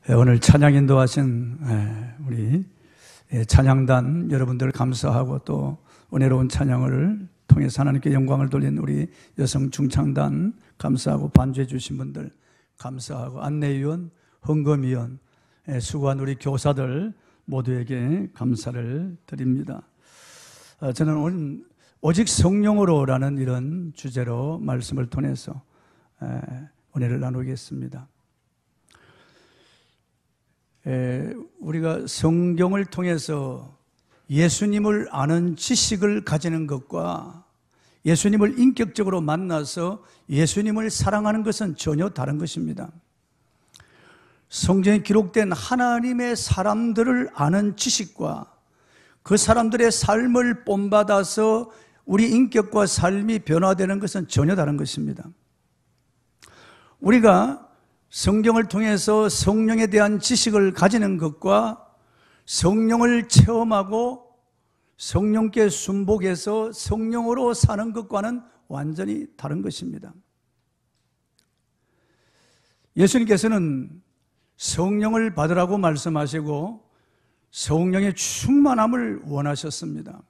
오늘 찬양 인도하신 우리 찬양단 여러분들 감사하고, 또 은혜로운 찬양을 통해서 하나님께 영광을 돌린 우리 여성 중창단 감사하고, 반주해 주신 분들 감사하고, 안내위원, 헌금위원, 수고한 우리 교사들 모두에게 감사를 드립니다. 저는 오늘 오직 성령으로라는 이런 주제로 말씀을 통해서 은혜를 나누겠습니다. 우리가 성경을 통해서 예수님을 아는 지식을 가지는 것과 예수님을 인격적으로 만나서 예수님을 사랑하는 것은 전혀 다른 것입니다. 성경에 기록된 하나님의 사람들을 아는 지식과 그 사람들의 삶을 본받아서 우리 인격과 삶이 변화되는 것은 전혀 다른 것입니다. 우리가 성경을 통해서 성령에 대한 지식을 가지는 것과 성령을 체험하고 성령께 순복해서 성령으로 사는 것과는 완전히 다른 것입니다. 예수님께서는 성령을 받으라고 말씀하시고 성령의 충만함을 원하셨습니다.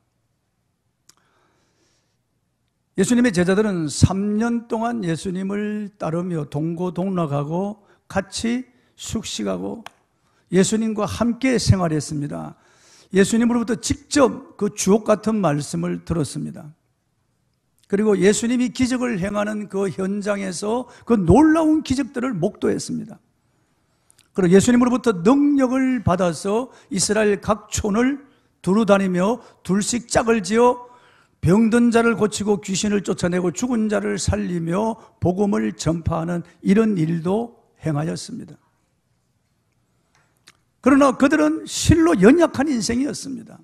예수님의 제자들은 3년 동안 예수님을 따르며 동고동락하고 같이 숙식하고 예수님과 함께 생활했습니다. 예수님으로부터 직접 그 주옥 같은 말씀을 들었습니다. 그리고 예수님이 기적을 행하는 그 현장에서 그 놀라운 기적들을 목도했습니다. 그리고 예수님으로부터 능력을 받아서 이스라엘 각 촌을 두루다니며 둘씩 짝을 지어 병든 자를 고치고 귀신을 쫓아내고 죽은 자를 살리며 복음을 전파하는 이런 일도 행하였습니다. 그러나 그들은 실로 연약한 인생이었습니다.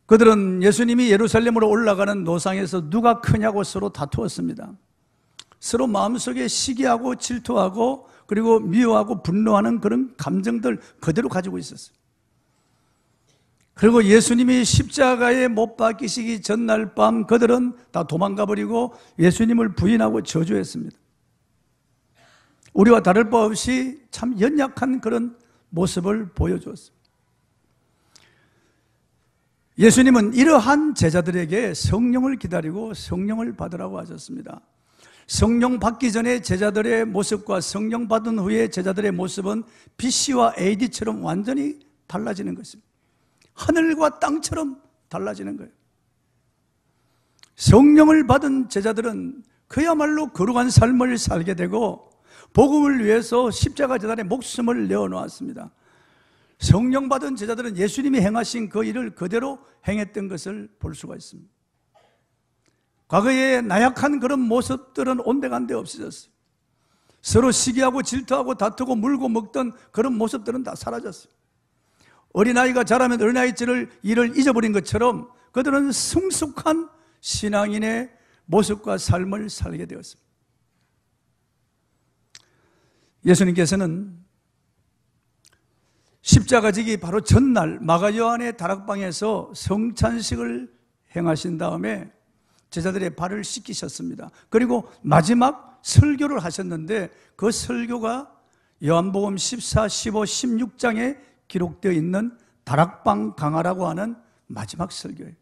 그들은 예수님이 예루살렘으로 올라가는 노상에서 누가 크냐고 서로 다투었습니다. 서로 마음속에 시기하고 질투하고 그리고 미워하고 분노하는 그런 감정들 그대로 가지고 있었어요. 그리고 예수님이 십자가에 못 박히시기 전날 밤 그들은 다 도망가 버리고 예수님을 부인하고 저주했습니다. 우리와 다를 바 없이 참 연약한 그런 모습을 보여주었습니다. 예수님은 이러한 제자들에게 성령을 기다리고 성령을 받으라고 하셨습니다. 성령 받기 전에 제자들의 모습과 성령 받은 후에 제자들의 모습은 BC와 AD처럼 완전히 달라지는 것입니다. 하늘과 땅처럼 달라지는 거예요. 성령을 받은 제자들은 그야말로 거룩한 삶을 살게 되고 복음을 위해서 십자가 제단에 목숨을 내어놓았습니다. 성령 받은 제자들은 예수님이 행하신 그 일을 그대로 행했던 것을 볼 수가 있습니다. 과거에 나약한 그런 모습들은 온데간데 없어졌어요. 서로 시기하고 질투하고 다투고 물고 먹던 그런 모습들은 다 사라졌어요. 어린아이가 자라면 어린아이처럼 일을 잊어버린 것처럼 그들은 성숙한 신앙인의 모습과 삶을 살게 되었습니다. 예수님께서는 십자가 지기 바로 전날 마가 요한의 다락방에서 성찬식을 행하신 다음에 제자들의 발을 씻기셨습니다. 그리고 마지막 설교를 하셨는데 그 설교가 요한복음 14, 15, 16장에 기록되어 있는 다락방 강화라고 하는 마지막 설교예요.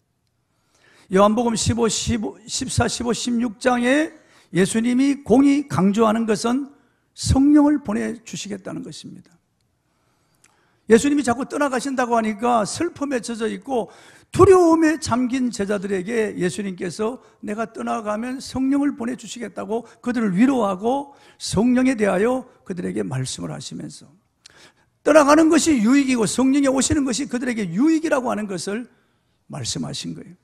요한복음 15, 14, 15, 16장에 예수님이 공히 강조하는 것은 성령을 보내주시겠다는 것입니다. 예수님이 자꾸 떠나가신다고 하니까 슬픔에 젖어 있고 두려움에 잠긴 제자들에게 예수님께서 내가 떠나가면 성령을 보내주시겠다고 그들을 위로하고 성령에 대하여 그들에게 말씀을 하시면서 떠나가는 것이 유익이고 성령이 오시는 것이 그들에게 유익이라고 하는 것을 말씀하신 거예요.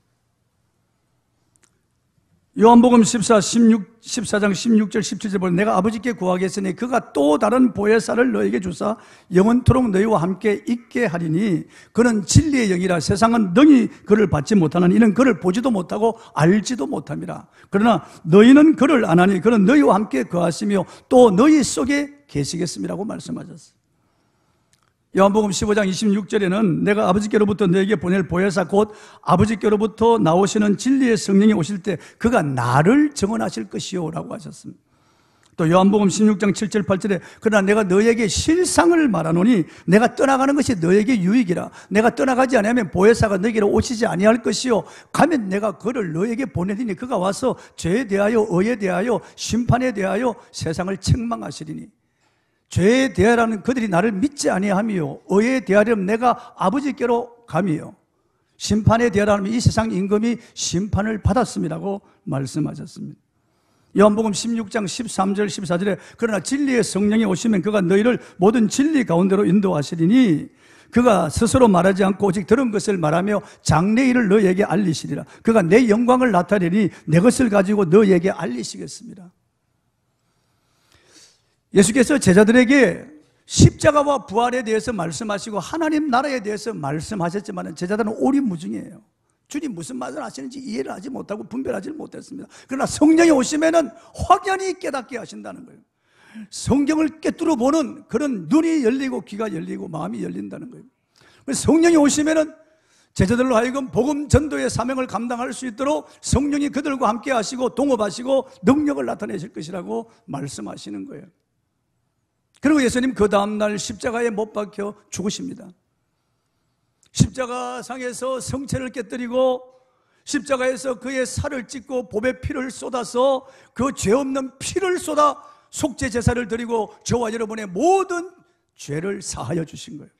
요한복음 14장 16절 17절 보면 내가 아버지께 구하겠으니 그가 또 다른 보혜사를 너에게 주사 영원토록 너희와 함께 있게 하리니 그는 진리의 영이라 세상은 능히 그를 받지 못하는 이는 그를 보지도 못하고 알지도 못함이라. 그러나 너희는 그를 아나니 그는 너희와 함께 거하시며 또 너희 속에 계시겠음이라고 말씀하셨어요. 요한복음 15장 26절에는 내가 아버지께로부터 너에게 보낼 보혜사 곧 아버지께로부터 나오시는 진리의 성령이 오실 때 그가 나를 증언하실 것이요 라고 하셨습니다. 또 요한복음 16장 7절 8절에 그러나 내가 너에게 실상을 말하노니 내가 떠나가는 것이 너에게 유익이라. 내가 떠나가지 아니하면 보혜사가 너에게로 오시지 아니할 것이요 가면 내가 그를 너에게 보내리니 그가 와서 죄에 대하여 의에 대하여 심판에 대하여 세상을 책망하시리니. 죄에 대하여는 그들이 나를 믿지 아니함이요 의에 대하여는 내가 아버지께로 감이요 심판에 대하여는 이 세상 임금이 심판을 받았음이라고 말씀하셨습니다. 요한복음 16장 13절 14절에 그러나 진리의 성령이 오시면 그가 너희를 모든 진리 가운데로 인도하시리니 그가 스스로 말하지 않고 오직 들은 것을 말하며 장래 일을 너희에게 알리시리라. 그가 내 영광을 나타내리니 내 것을 가지고 너희에게 알리시겠습니다. 예수께서 제자들에게 십자가와 부활에 대해서 말씀하시고 하나님 나라에 대해서 말씀하셨지만 제자들은 오리무중이에요. 주님 무슨 말을 하시는지 이해를 하지 못하고 분별하지 못했습니다. 그러나 성령이 오시면은 확연히 깨닫게 하신다는 거예요. 성경을 꿰뚫어 보는 그런 눈이 열리고 귀가 열리고 마음이 열린다는 거예요. 성령이 오시면은 제자들로 하여금 복음 전도의 사명을 감당할 수 있도록 성령이 그들과 함께 하시고 동업하시고 능력을 나타내실 것이라고 말씀하시는 거예요. 그리고 예수님 그 다음날 십자가에 못 박혀 죽으십니다. 십자가상에서 성체를 깨뜨리고 십자가에서 그의 살을 찢고 보배 피를 쏟아서 그 죄 없는 피를 쏟아 속죄 제사를 드리고 저와 여러분의 모든 죄를 사하여 주신 거예요.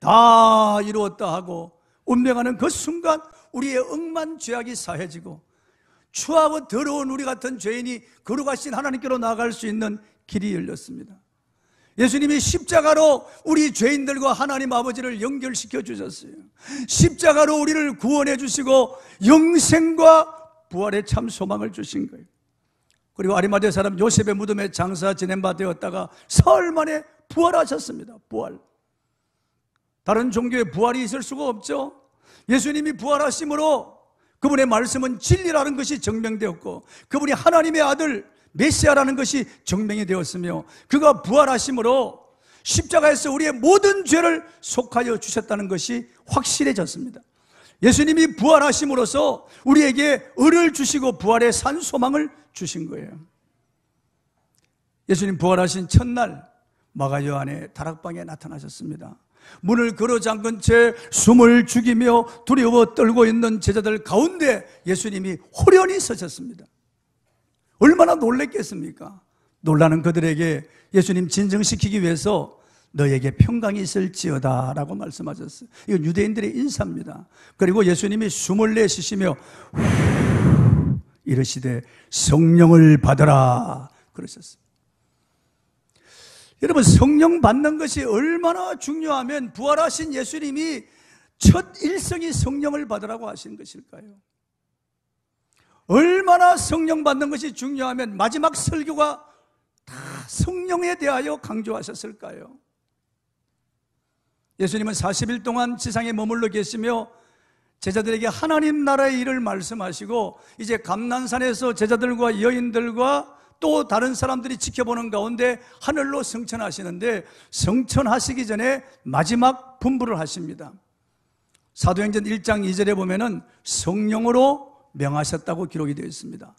다 이루었다 하고 운명하는 그 순간 우리의 억만 죄악이 사해지고 추하고 더러운 우리 같은 죄인이 거룩하신 하나님께로 나아갈 수 있는 길이 열렸습니다. 예수님이 십자가로 우리 죄인들과 하나님 아버지를 연결시켜 주셨어요. 십자가로 우리를 구원해 주시고 영생과 부활의 참 소망을 주신 거예요. 그리고 아리마대 사람 요셉의 무덤에 장사 지낸 바 되었다가 사흘 만에 부활하셨습니다. 부활. 다른 종교에 부활이 있을 수가 없죠. 예수님이 부활하심으로 그분의 말씀은 진리라는 것이 증명되었고 그분이 하나님의 아들 메시아라는 것이 증명이 되었으며 그가 부활하심으로 십자가에서 우리의 모든 죄를 속하여 주셨다는 것이 확실해졌습니다. 예수님이 부활하심으로써 우리에게 의를 주시고 부활의 산 소망을 주신 거예요. 예수님 부활하신 첫날 마가 요한의 다락방에 나타나셨습니다. 문을 걸어 잠근 채 숨을 죽이며 두려워 떨고 있는 제자들 가운데 예수님이 호련히 서셨습니다. 얼마나 놀랬겠습니까? 놀라는 그들에게 예수님 진정시키기 위해서 너에게 평강이 있을지어다 라고 말씀하셨어요. 이건 유대인들의 인사입니다. 그리고 예수님이 숨을 내쉬시며 이르시되 성령을 받으라 그러셨어요. 여러분 성령 받는 것이 얼마나 중요하면 부활하신 예수님이 첫 일성이 성령을 받으라고 하신 것일까요? 얼마나 성령 받는 것이 중요하면 마지막 설교가 다 성령에 대하여 강조하셨을까요? 예수님은 40일 동안 지상에 머물러 계시며 제자들에게 하나님 나라의 일을 말씀하시고 이제 감난산에서 제자들과 여인들과 또 다른 사람들이 지켜보는 가운데 하늘로 승천하시는데 승천하시기 전에 마지막 분부를 하십니다. 사도행전 1장 2절에 보면은 성령으로 명하셨다고 기록이 되어 있습니다.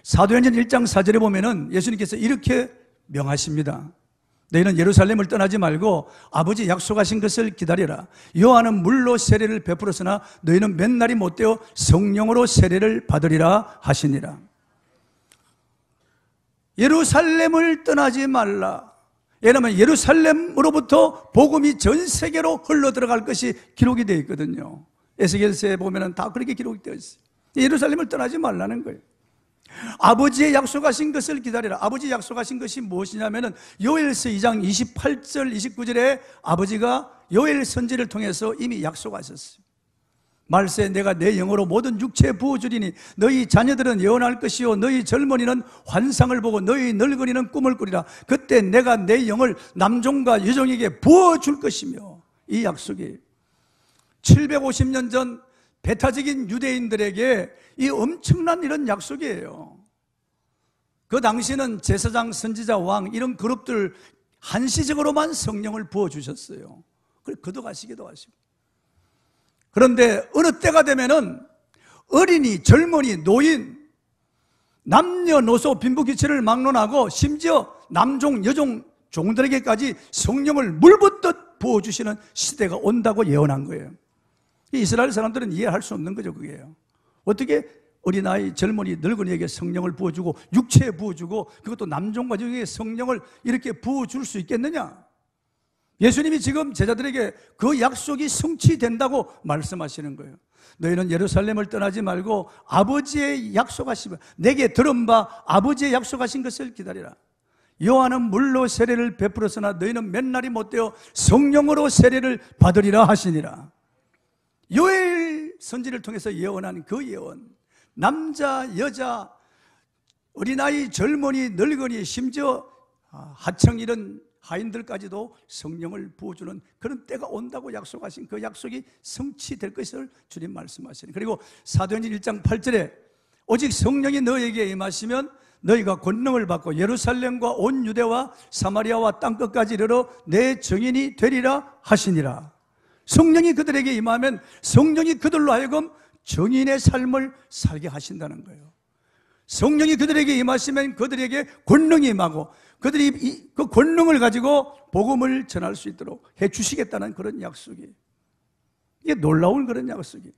사도행전 1장 4절에 보면은 예수님께서 이렇게 명하십니다. 너희는 예루살렘을 떠나지 말고 아버지 약속하신 것을 기다리라. 요한은 물로 세례를 베풀었으나 너희는 몇 날이 못되어 성령으로 세례를 받으리라 하시니라. 예루살렘을 떠나지 말라. 왜냐하면 예루살렘으로부터 복음이 전 세계로 흘러 들어갈 것이 기록이 되어 있거든요. 에스겔서에 보면 다 그렇게 기록이 되어 있어요. 예루살렘을 떠나지 말라는 거예요. 아버지의 약속하신 것을 기다리라. 아버지 약속하신 것이 무엇이냐면 요엘서 2장 28절 29절에 아버지가 요엘 선지를 통해서 이미 약속하셨어요. 말세 내가 내 영으로 모든 육체에 부어주리니 너희 자녀들은 예언할 것이요 너희 젊은이는 환상을 보고 너희 늙은이는 꿈을 꾸리라. 그때 내가 내 영을 남종과 여종에게 부어줄 것이며, 이 약속이 750년 전 배타적인 유대인들에게 이 엄청난 이런 약속이에요. 그 당시는 제사장, 선지자, 왕 이런 그룹들 한시적으로만 성령을 부어주셨어요. 거둬가시기도 하시고. 그런데 어느 때가 되면은 어린이, 젊은이, 노인 남녀노소 빈부귀천을 막론하고 심지어 남종 여종 종들에게까지 성령을 물붓듯 부어주시는 시대가 온다고 예언한 거예요. 이스라엘 사람들은 이해할 수 없는 거죠. 그게요. 어떻게 어린아이, 젊은이, 늙은이에게 성령을 부어주고 육체에 부어주고 그것도 남종과 여종에게 성령을 이렇게 부어줄 수 있겠느냐? 예수님이 지금 제자들에게 그 약속이 성취된다고 말씀하시는 거예요. 너희는 예루살렘을 떠나지 말고 아버지의 약속하신, 내게 들은 바 아버지의 약속하신 것을 기다리라. 요한은 물로 세례를 베풀었으나 너희는 맨날이 못되어 성령으로 세례를 받으리라 하시니라. 요엘 선지를 통해서 예언한 그 예언, 남자, 여자, 어린아이, 젊은이, 늙은이, 심지어 하청 이런 하인들까지도 성령을 부어주는 그런 때가 온다고 약속하신 그 약속이 성취될 것을 주님 말씀하시는. 그리고 사도행전 1장 8절에 오직 성령이 너희에게 임하시면 너희가 권능을 받고 예루살렘과 온 유대와 사마리아와 땅끝까지 이르러 내 증인이 되리라 하시니라. 성령이 그들에게 임하면 성령이 그들로 하여금 증인의 삶을 살게 하신다는 거예요. 성령이 그들에게 임하시면 그들에게 권능이 임하고 그들이 그 권능을 가지고 복음을 전할 수 있도록 해 주시겠다는 그런 약속이, 이게 놀라운 그런 약속이.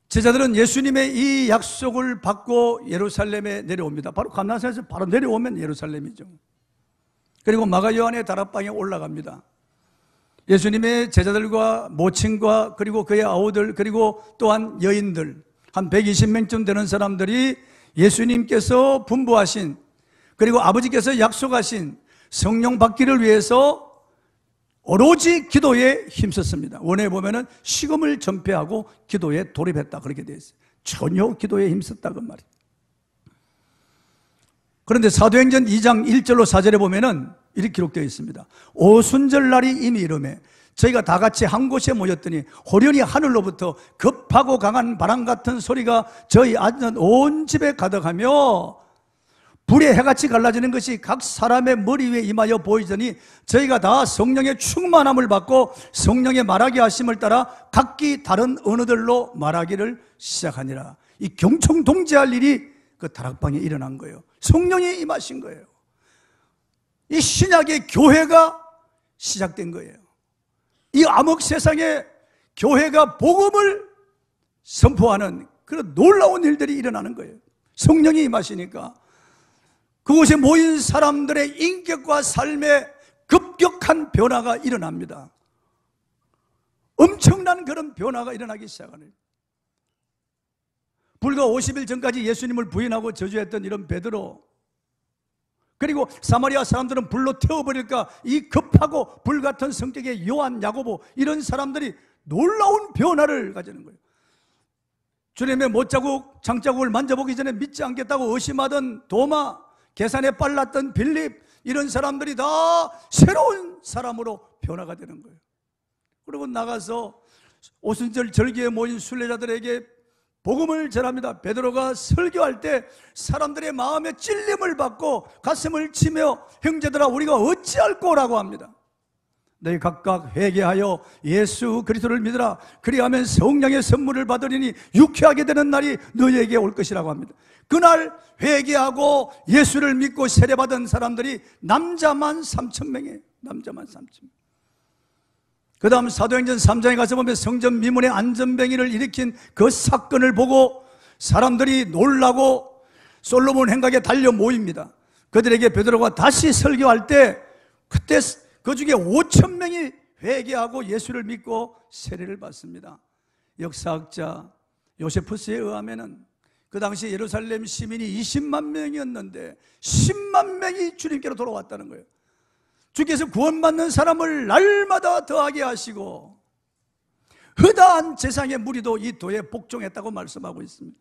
제자들은 예수님의 이 약속을 받고 예루살렘에 내려옵니다. 바로 감난산에서 바로 내려오면 예루살렘이죠. 그리고 마가 요한의 다락방에 올라갑니다. 예수님의 제자들과 모친과 그리고 그의 아우들 그리고 또한 여인들 한 120명쯤 되는 사람들이 예수님께서 분부하신 그리고 아버지께서 약속하신 성령 받기를 위해서 오로지 기도에 힘썼습니다. 원에 보면은 식음을 전폐하고 기도에 돌입했다 그렇게 되어 있어요. 전혀 기도에 힘썼다 그 말이에요. 그런데 사도행전 2장 1절로 4절에 보면은 이렇게 기록되어 있습니다. 오순절 날이 이미 이르매 저희가 다 같이 한 곳에 모였더니 호련히 하늘로부터 급하고 강한 바람 같은 소리가 저희 앉은 온 집에 가득하며 불에 해같이 갈라지는 것이 각 사람의 머리 위에 임하여 보이더니 저희가 다 성령의 충만함을 받고 성령의 말하게 하심을 따라 각기 다른 언어들로 말하기를 시작하니라. 이 경청동지할 일이 그 다락방에 일어난 거예요. 성령이 임하신 거예요. 이 신약의 교회가 시작된 거예요. 이 암흑 세상에 교회가 복음을 선포하는 그런 놀라운 일들이 일어나는 거예요. 성령이 임하시니까 그곳에 모인 사람들의 인격과 삶에 급격한 변화가 일어납니다. 엄청난 그런 변화가 일어나기 시작하네요. 불과 50일 전까지 예수님을 부인하고 저주했던 이런 베드로, 그리고 사마리아 사람들은 불로 태워버릴까 이 급하고 불같은 성격의 요한, 야고보 이런 사람들이 놀라운 변화를 가지는 거예요. 주님의 못자국, 장자국을 만져보기 전에 믿지 않겠다고 의심하던 도마, 계산에 빨랐던 빌립 이런 사람들이 다 새로운 사람으로 변화가 되는 거예요. 그리고 나가서 오순절 절기에 모인 순례자들에게 복음을 전합니다. 베드로가 설교할 때 사람들의 마음에 찔림을 받고 가슴을 치며 형제들아 우리가 어찌할꼬라고 합니다. 너희 각각 회개하여 예수 그리스도를 믿으라. 그리하면 성령의 선물을 받으리니 유쾌하게 되는 날이 너희에게 올 것이라고 합니다. 그날 회개하고 예수를 믿고 세례받은 사람들이 남자만 3,000명이에요. 남자만 3,000명. 그 다음 사도행전 3장에 가서 보면 성전 미문의 안전뱅이를 일으킨 그 사건을 보고 사람들이 놀라고 솔로몬 행각에 달려 모입니다. 그들에게 베드로가 다시 설교할 때 그때 그 중에 5,000명이 회개하고 예수를 믿고 세례를 받습니다. 역사학자 요세푸스에 의하면은 그 당시 예루살렘 시민이 20만 명이었는데 10만 명이 주님께로 돌아왔다는 거예요. 주께서 구원받는 사람을 날마다 더하게 하시고 허다한 재상의 무리도 이 도에 복종했다고 말씀하고 있습니다.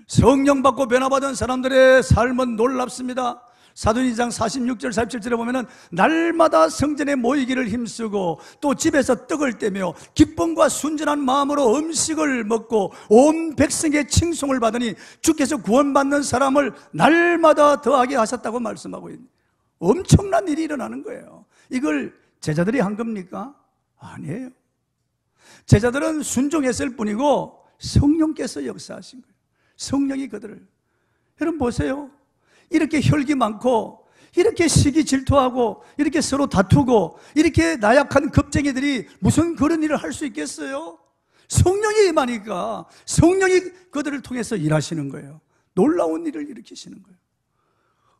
성령 받고 변화받은 사람들의 삶은 놀랍습니다. 사도행전 2장 46절 47절에 보면은 날마다 성전에 모이기를 힘쓰고 또 집에서 떡을 떼며 기쁨과 순전한 마음으로 음식을 먹고 온 백성의 칭송을 받으니 주께서 구원받는 사람을 날마다 더하게 하셨다고 말씀하고 있습니다. 엄청난 일이 일어나는 거예요. 이걸 제자들이 한 겁니까? 아니에요. 제자들은 순종했을 뿐이고 성령께서 역사하신 거예요. 성령이 그들을. 여러분 보세요. 이렇게 혈기 많고 이렇게 시기 질투하고 이렇게 서로 다투고 이렇게 나약한 겁쟁이들이 무슨 그런 일을 할 수 있겠어요? 성령이 임하니까 성령이 그들을 통해서 일하시는 거예요. 놀라운 일을 일으키시는 거예요.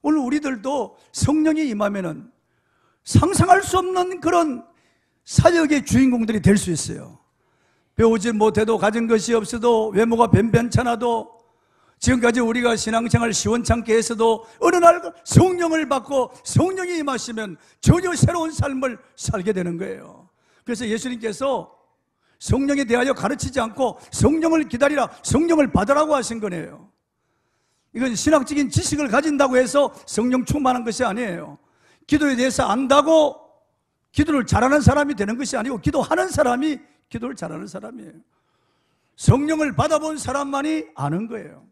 오늘 우리들도 성령이 임하면은 상상할 수 없는 그런 사역의 주인공들이 될 수 있어요. 배우지 못해도 가진 것이 없어도 외모가 변변찮아도 지금까지 우리가 신앙생활 시원찮게 해서도 어느 날 성령을 받고 성령이 임하시면 전혀 새로운 삶을 살게 되는 거예요. 그래서 예수님께서 성령에 대하여 가르치지 않고 성령을 기다리라, 성령을 받으라고 하신 거네요. 이건 신학적인 지식을 가진다고 해서 성령 충만한 것이 아니에요. 기도에 대해서 안다고 기도를 잘하는 사람이 되는 것이 아니고 기도하는 사람이 기도를 잘하는 사람이에요. 성령을 받아본 사람만이 아는 거예요.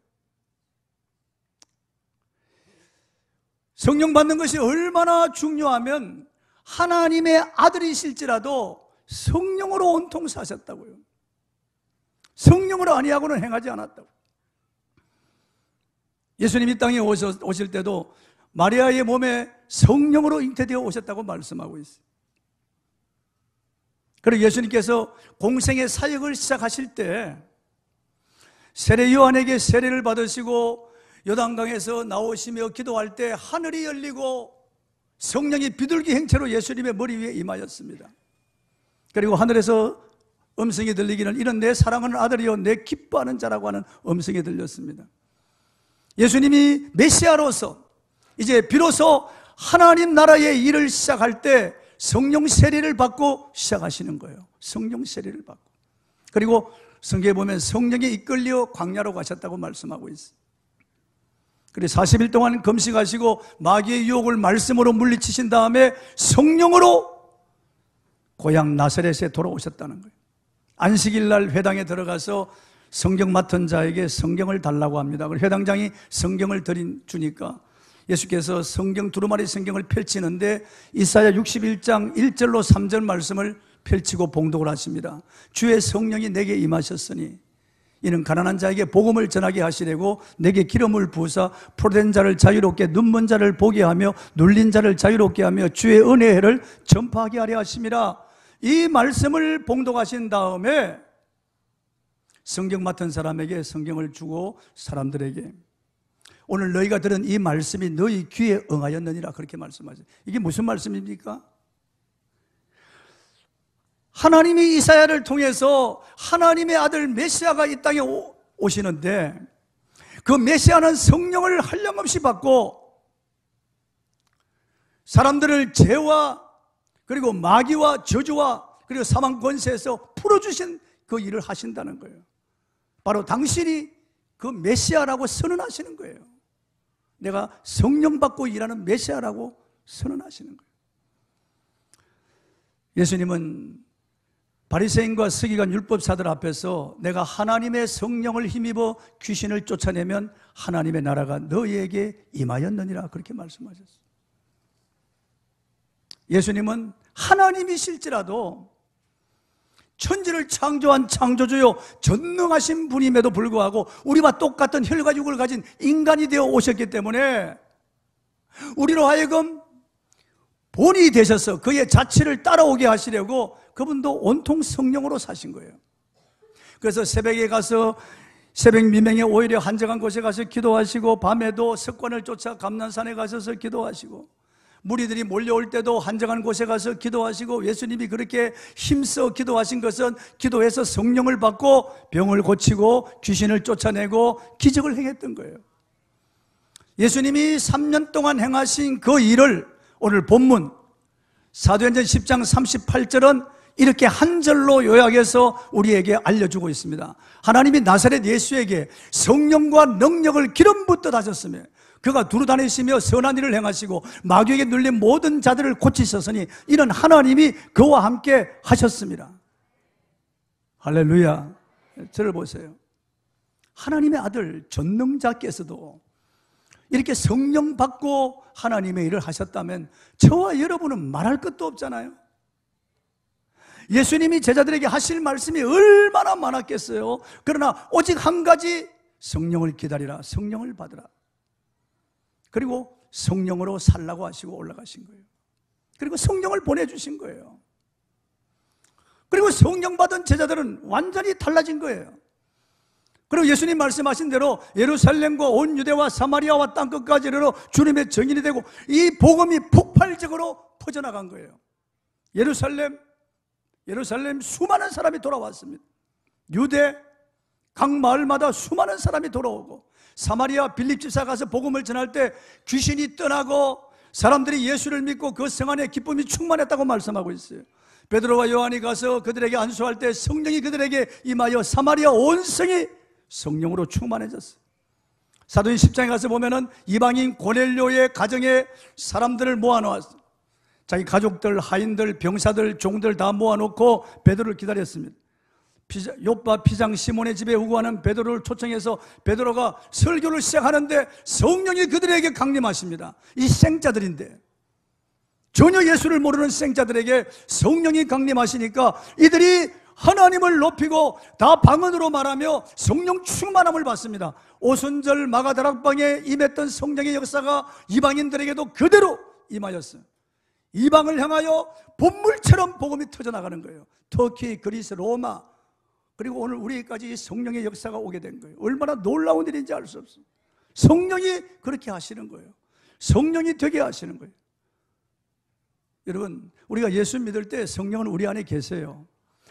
성령 받는 것이 얼마나 중요하면 하나님의 아들이실지라도 성령으로 온통 사셨다고요. 성령으로 아니하고는 행하지 않았다고. 예수님이 땅에 오실 때도 마리아의 몸에 성령으로 잉태되어 오셨다고 말씀하고 있어요. 그리고 예수님께서 공생의 사역을 시작하실 때 세례 요한에게 세례를 받으시고 요단강에서 나오시며 기도할 때 하늘이 열리고 성령이 비둘기 행체로 예수님의 머리 위에 임하였습니다. 그리고 하늘에서 음성이 들리기는 이는 내 사랑하는 아들이요 내 기뻐하는 자라고 하는 음성이 들렸습니다. 예수님이 메시아로서 이제 비로소 하나님 나라의 일을 시작할 때 성령 세례를 받고 시작하시는 거예요. 성령 세례를 받고. 그리고 성경에 보면 성령에 이끌려 광야로 가셨다고 말씀하고 있어요. 그리고 40일 동안 금식하시고 마귀의 유혹을 말씀으로 물리치신 다음에 성령으로 고향 나사렛에 돌아오셨다는 거예요. 안식일 날 회당에 들어가서 성경 맡은 자에게 성경을 달라고 합니다. 그리고 회당장이 성경을 주니까 예수께서 성경 두루마리 성경을 펼치는데 이사야 61장 1절로 3절 말씀을 펼치고 봉독을 하십니다. 주의 성령이 내게 임하셨으니 이는 가난한 자에게 복음을 전하게 하시려고 내게 기름을 부으사 포로된 자를 자유롭게 눈먼 자를 보게 하며 눌린 자를 자유롭게 하며 주의 은혜의 해를 전파하게 하려 하심이라. 이 말씀을 봉독하신 다음에 성경 맡은 사람에게 성경을 주고 사람들에게 오늘 너희가 들은 이 말씀이 너희 귀에 응하였느니라 그렇게 말씀하죠. 이게 무슨 말씀입니까? 하나님이 이사야를 통해서 하나님의 아들 메시아가 이 땅에 오시는데 그 메시아는 성령을 한량없이 받고 사람들을 죄와 그리고 마귀와 저주와 그리고 사망 권세에서 풀어주신 그 일을 하신다는 거예요. 바로 당신이 그 메시아라고 선언하시는 거예요. 내가 성령 받고 일하는 메시아라고 선언하시는 거예요. 예수님은 바리새인과 서기관 율법사들 앞에서 내가 하나님의 성령을 힘입어 귀신을 쫓아내면 하나님의 나라가 너희에게 임하였느니라 그렇게 말씀하셨어요. 예수님은 하나님이실지라도 천지를 창조한 창조주요 전능하신 분임에도 불구하고 우리와 똑같은 혈과 육을 가진 인간이 되어 오셨기 때문에 우리로 하여금 본이 되셔서 그의 자취를 따라오게 하시려고 그분도 온통 성령으로 사신 거예요. 그래서 새벽에 가서 새벽 미명에 오히려 한적한 곳에 가서 기도하시고 밤에도 석관을 쫓아 감난산에 가셔서 기도하시고 무리들이 몰려올 때도 한적한 곳에 가서 기도하시고 예수님이 그렇게 힘써 기도하신 것은 기도해서 성령을 받고 병을 고치고 귀신을 쫓아내고 기적을 행했던 거예요. 예수님이 3년 동안 행하신 그 일을 오늘 본문 사도행전 10장 38절은 이렇게 한 절로 요약해서 우리에게 알려주고 있습니다. 하나님이 나사렛 예수에게 성령과 능력을 기름 붓듯 하셨으며 그가 두루 다니시며 선한 일을 행하시고 마귀에게 눌린 모든 자들을 고치셨으니 이는 하나님이 그와 함께 하셨습니다. 할렐루야. 저를 보세요. 하나님의 아들 전능자께서도 이렇게 성령 받고 하나님의 일을 하셨다면 저와 여러분은 말할 것도 없잖아요. 예수님이 제자들에게 하실 말씀이 얼마나 많았겠어요. 그러나 오직 한 가지 성령을 기다리라. 성령을 받으라. 그리고 성령으로 살라고 하시고 올라가신 거예요. 그리고 성령을 보내주신 거예요. 그리고 성령 받은 제자들은 완전히 달라진 거예요. 그리고 예수님 말씀하신 대로 예루살렘과 온 유대와 사마리아와 땅끝까지 이르러 주님의 증인이 되고 이 복음이 폭발적으로 퍼져나간 거예요. 예루살렘 수많은 사람이 돌아왔습니다. 유대 각 마을마다 수많은 사람이 돌아오고, 사마리아 빌립 집사 가서 복음을 전할 때 귀신이 떠나고 사람들이 예수를 믿고 그 성 안에 기쁨이 충만했다고 말씀하고 있어요. 베드로와 요한이 가서 그들에게 안수할 때 성령이 그들에게 임하여 사마리아 온 성이 성령으로 충만해졌어요. 사도행 10장에 가서 보면은 이방인 고넬료의 가정에 사람들을 모아놓았어요. 자기 가족들, 하인들, 병사들, 종들 다 모아놓고 베드로를 기다렸습니다. 요빠 피장 시몬의 집에 우거하는 베드로를 초청해서 베드로가 설교를 시작하는데 성령이 그들에게 강림하십니다. 이 생자들인데, 전혀 예수를 모르는 생자들에게 성령이 강림하시니까 이들이 하나님을 높이고 다 방언으로 말하며 성령 충만함을 받습니다. 오순절 마가다락방에 임했던 성령의 역사가 이방인들에게도 그대로 임하였어요. 이방을 향하여 본물처럼 복음이 터져나가는 거예요. 터키, 그리스, 로마, 그리고 오늘 우리에게까지 성령의 역사가 오게 된 거예요. 얼마나 놀라운 일인지 알 수 없어요. 성령이 그렇게 하시는 거예요. 성령이 되게 하시는 거예요. 여러분, 우리가 예수 믿을 때 성령은 우리 안에 계세요.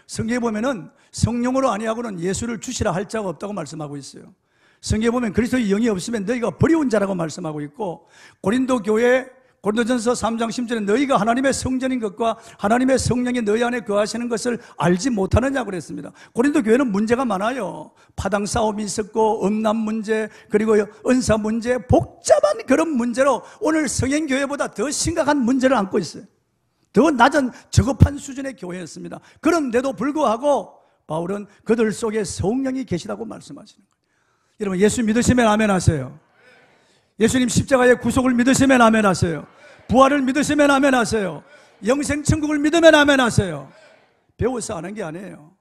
성경에 보면은 성령으로 아니하고는 예수를 주시라 할 자가 없다고 말씀하고 있어요. 성경에 보면 그리스도의 영이 없으면 너희가 버리운 자라고 말씀하고 있고, 고린도 교회 고린도전서 3장 10절에 너희가 하나님의 성전인 것과 하나님의 성령이 너희 안에 거하시는 것을 알지 못하느냐고 그랬습니다. 고린도 교회는 문제가 많아요. 파당 싸움이 있었고, 음란 문제, 그리고 은사 문제, 복잡한 그런 문제로 오늘 성행교회보다 더 심각한 문제를 안고 있어요. 더 낮은 저급한 수준의 교회였습니다. 그런데도 불구하고 바울은 그들 속에 성령이 계시다고 말씀하시는 거예요. 여러분, 예수 믿으시면 아멘 하세요. 예수님 십자가의 구속을 믿으시면 아멘 하세요. 부활을 믿으시면 아멘 하세요. 영생 천국을 믿으면 아멘 하세요. 배워서 아는 게 아니에요.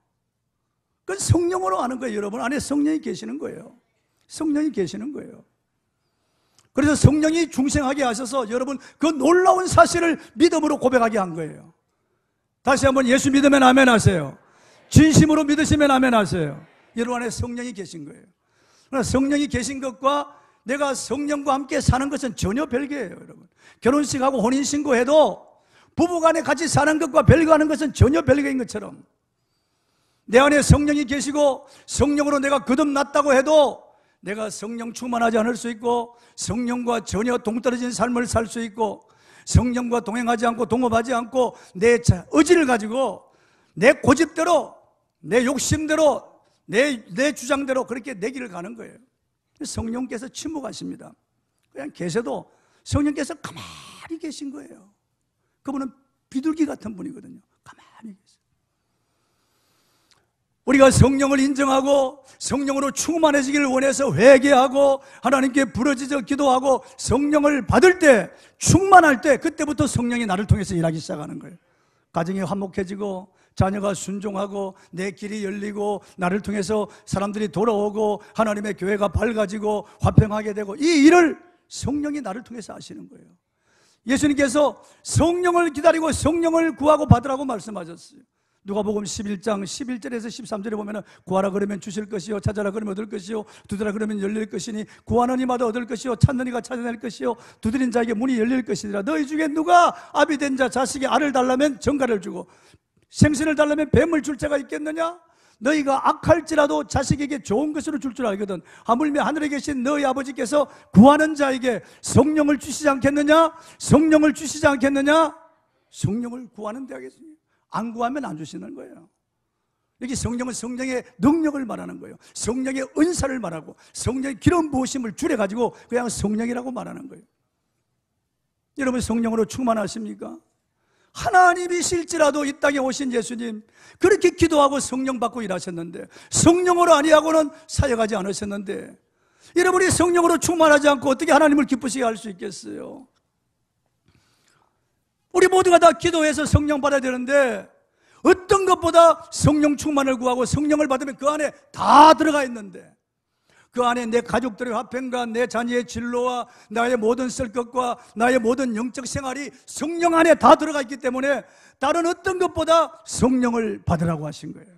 그건 성령으로 아는 거예요. 여러분 안에 성령이 계시는 거예요. 성령이 계시는 거예요. 그래서 성령이 중생하게 하셔서 여러분 그 놀라운 사실을 믿음으로 고백하게 한 거예요. 다시 한번 예수 믿으면 아멘 하세요. 진심으로 믿으시면 아멘 하세요. 여러분 안에 성령이 계신 거예요. 그러나 성령이 계신 것과 내가 성령과 함께 사는 것은 전혀 별개예요. 여러분, 결혼식하고 혼인신고해도 부부간에 같이 사는 것과 별거하는 것은 전혀 별개인 것처럼, 내 안에 성령이 계시고 성령으로 내가 거듭났다고 해도 내가 성령 충만하지 않을 수 있고, 성령과 전혀 동떨어진 삶을 살 수 있고, 성령과 동행하지 않고 동업하지 않고 내 의지를 가지고 내 고집대로, 내 욕심대로, 내 주장대로 그렇게 내 길을 가는 거예요. 성령께서 침묵하십니다. 그냥 계셔도 성령께서 가만히 계신 거예요. 그분은 비둘기 같은 분이거든요. 가만히 계세요. 우리가 성령을 인정하고 성령으로 충만해지기를 원해서 회개하고 하나님께 부르짖어 기도하고 성령을 받을 때, 충만할 때, 그때부터 성령이 나를 통해서 일하기 시작하는 거예요. 가정이 화목해지고 자녀가 순종하고 내 길이 열리고 나를 통해서 사람들이 돌아오고 하나님의 교회가 밝아지고 화평하게 되고, 이 일을 성령이 나를 통해서 하시는 거예요. 예수님께서 성령을 기다리고 성령을 구하고 받으라고 말씀하셨어요. 누가복음 11장 11절에서 13절에 보면 구하라 그러면 주실 것이요, 찾아라 그러면 얻을 것이요, 두드라 그러면 열릴 것이니 구하는 이마다 얻을 것이요, 찾는 이가 찾아낼 것이요, 두드린 자에게 문이 열릴 것이니라. 너희 중에 누가 아비 된 자 자식이 알을 달라면 정갈을 주고 생선을 달라면 뱀을 줄 자가 있겠느냐? 너희가 악할지라도 자식에게 좋은 것으로 줄 줄 알거든. 하물며 하늘에 계신 너희 아버지께서 구하는 자에게 성령을 주시지 않겠느냐? 성령을 주시지 않겠느냐? 성령을 구하는 데 하겠습니다. 안 구하면 안 주시는 거예요. 여기 성령은 성령의 능력을 말하는 거예요. 성령의 은사를 말하고 성령의 기름 부으심을 줄여가지고 그냥 성령이라고 말하는 거예요. 여러분 성령으로 충만하십니까? 하나님이실지라도 이 땅에 오신 예수님, 그렇게 기도하고 성령 받고 일하셨는데, 성령으로 아니하고는 사역하지 않으셨는데, 여러분이 성령으로 충만하지 않고 어떻게 하나님을 기쁘시게 할 수 있겠어요? 우리 모두가 다 기도해서 성령 받아야 되는데, 어떤 것보다 성령 충만을 구하고 성령을 받으면 그 안에 다 들어가 있는데, 그 안에 내 가족들의 화평과 내 자녀의 진로와 나의 모든 쓸 것과 나의 모든 영적 생활이 성령 안에 다 들어가 있기 때문에 다른 어떤 것보다 성령을 받으라고 하신 거예요.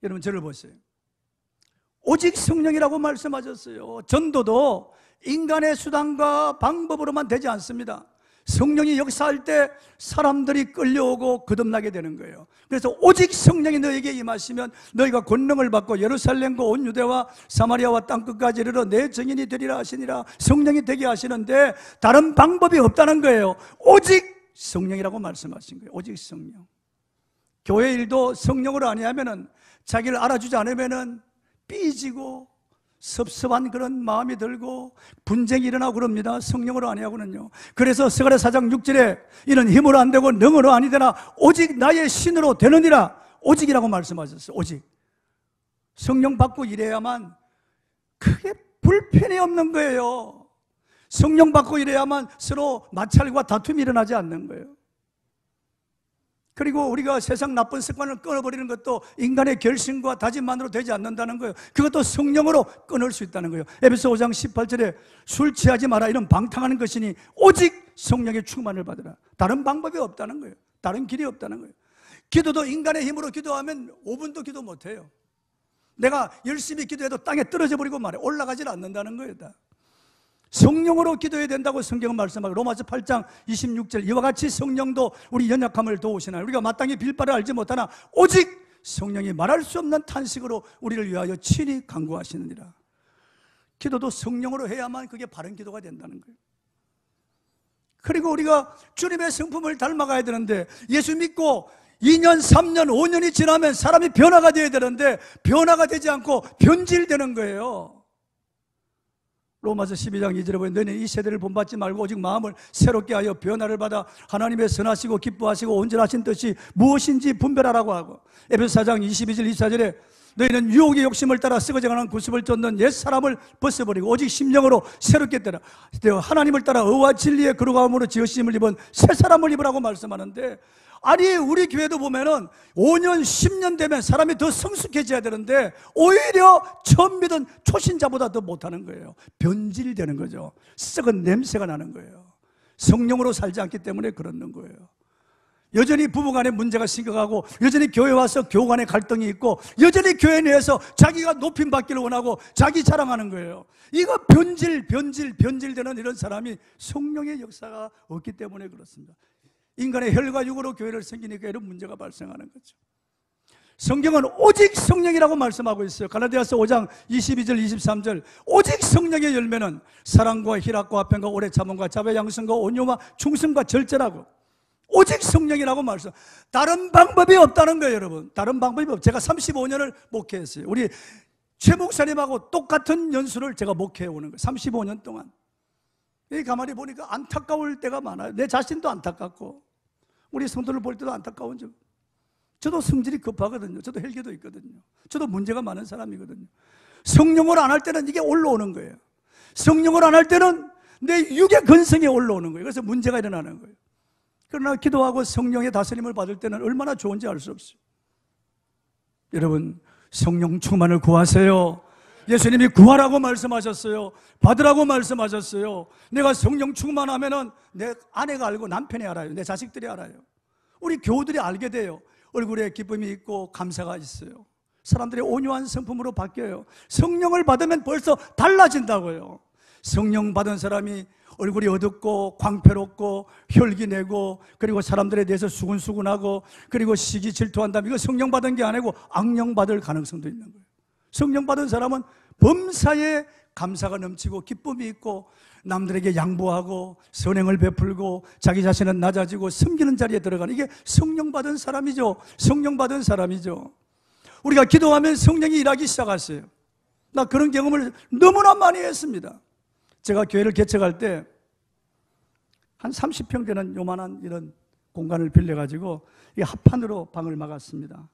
여러분 저를 보세요. 오직 성령이라고 말씀하셨어요. 전도도 인간의 수단과 방법으로만 되지 않습니다. 성령이 역사할 때 사람들이 끌려오고 거듭나게 되는 거예요. 그래서 오직 성령이 너에게 임하시면 너희가 권능을 받고 예루살렘과 온 유대와 사마리아와 땅끝까지 이르러 내 증인이 되리라 하시니라. 성령이 되게 하시는데 다른 방법이 없다는 거예요. 오직 성령이라고 말씀하신 거예요. 오직 성령. 교회 일도 성령으로 아니하면은 자기를 알아주지 않으면은 삐지고 섭섭한 그런 마음이 들고 분쟁이 일어나고 그럽니다. 성령으로 아니하고는요. 그래서 스가랴 4장 6절에 이는 힘으로 안 되고 능으로 아니되나 오직 나의 신으로 되느니라. 오직이라고 말씀하셨어요. 오직. 성령 받고 일해야만 크게 불편이 없는 거예요. 성령 받고 일해야만 서로 마찰과 다툼이 일어나지 않는 거예요. 그리고 우리가 세상 나쁜 습관을 끊어버리는 것도 인간의 결심과 다짐만으로 되지 않는다는 거예요. 그것도 성령으로 끊을 수 있다는 거예요. 에베소 5장 18절에 술 취하지 마라 이런 방탕하는 것이니 오직 성령의 충만을 받으라. 다른 방법이 없다는 거예요. 다른 길이 없다는 거예요. 기도도 인간의 힘으로 기도하면 5분도 기도 못해요. 내가 열심히 기도해도 땅에 떨어져 버리고 말해 올라가질 않는다는 거예요. 다. 성령으로 기도해야 된다고 성경은 말씀하고 로마서 8장 26절 이와 같이 성령도 우리 연약함을 도우시나요? 우리가 마땅히 빌 바를 알지 못하나 오직 성령이 말할 수 없는 탄식으로 우리를 위하여 친히 간구하시느니라. 기도도 성령으로 해야만 그게 바른 기도가 된다는 거예요. 그리고 우리가 주님의 성품을 닮아가야 되는데 예수 믿고 2년, 3년, 5년이 지나면 사람이 변화가 되어야 되는데 변화가 되지 않고 변질되는 거예요. 로마서 12장 2절에 보면 너희는 이 세대를 본받지 말고 오직 마음을 새롭게 하여 변화를 받아 하나님의 선하시고 기뻐하시고 온전하신 뜻이 무엇인지 분별하라고 하고 에베소 4장 22절 24절에 너희는 유혹의 욕심을 따라 썩어져가는 구습을 쫓는 옛사람을 벗어버리고 오직 심령으로 새롭게 되라. 하나님을 따라 의와 진리의 거룩함으로 지으심을 입은 새 사람을 입으라고 말씀하는데 아니 우리 교회도 보면은 5년 10년 되면 사람이 더 성숙해져야 되는데 오히려 처음 믿은 초신자보다 더 못하는 거예요. 변질되는 거죠. 썩은 냄새가 나는 거예요. 성령으로 살지 않기 때문에 그러는 거예요. 여전히 부부간에 문제가 심각하고 여전히 교회 와서 교우간에 갈등이 있고 여전히 교회 내에서 자기가 높임 받기를 원하고 자기 자랑하는 거예요. 이거 변질되는 이런 사람이 성령의 역사가 없기 때문에 그렇습니다. 인간의 혈과 육으로 교회를 섬기니까 이런 문제가 발생하는 거죠. 성경은 오직 성령이라고 말씀하고 있어요. 갈라디아서 5장 22절 23절 오직 성령의 열매는 사랑과 희락과 화평과 오래 참음과 자비 양성과 온유와 충성과 절제라고 오직 성령이라고 말씀. 다른 방법이 없다는 거예요. 여러분 다른 방법이 없어요. 제가 35년을 목회했어요. 우리 최 목사님하고 똑같은 연수를 제가 목회해 오는 거예요. 35년 동안. 가만히 보니까 안타까울 때가 많아요. 내 자신도 안타깝고 우리 성도를 볼 때도 안타까운 점. 저도 성질이 급하거든요. 저도 헬기도 있거든요. 저도 문제가 많은 사람이거든요. 성령을 안 할 때는 이게 올라오는 거예요. 성령을 안 할 때는 내 육의 근성이 올라오는 거예요. 그래서 문제가 일어나는 거예요. 그러나 기도하고 성령의 다스림을 받을 때는 얼마나 좋은지 알 수 없어요. 여러분 성령 충만을 구하세요. 예수님이 구하라고 말씀하셨어요. 받으라고 말씀하셨어요. 내가 성령 충만하면은 내 아내가 알고 남편이 알아요. 내 자식들이 알아요. 우리 교우들이 알게 돼요. 얼굴에 기쁨이 있고 감사가 있어요. 사람들의 온유한 성품으로 바뀌어요. 성령을 받으면 벌써 달라진다고요. 성령 받은 사람이 얼굴이 어둡고 광패롭고 혈기내고 그리고 사람들에 대해서 수근수근하고 그리고 시기 질투한다면 이거 성령 받은 게 아니고 악령 받을 가능성도 있는 거예요. 성령 받은 사람은 범사에 감사가 넘치고 기쁨이 있고 남들에게 양보하고 선행을 베풀고 자기 자신은 낮아지고 섬기는 자리에 들어가는 이게 성령 받은 사람이죠. 성령 받은 사람이죠. 우리가 기도하면 성령이 일하기 시작했어요. 나 그런 경험을 너무나 많이 했습니다. 제가 교회를 개척할 때 한 30평 되는 요만한 이런 공간을 빌려가지고 이 합판으로 방을 막았습니다.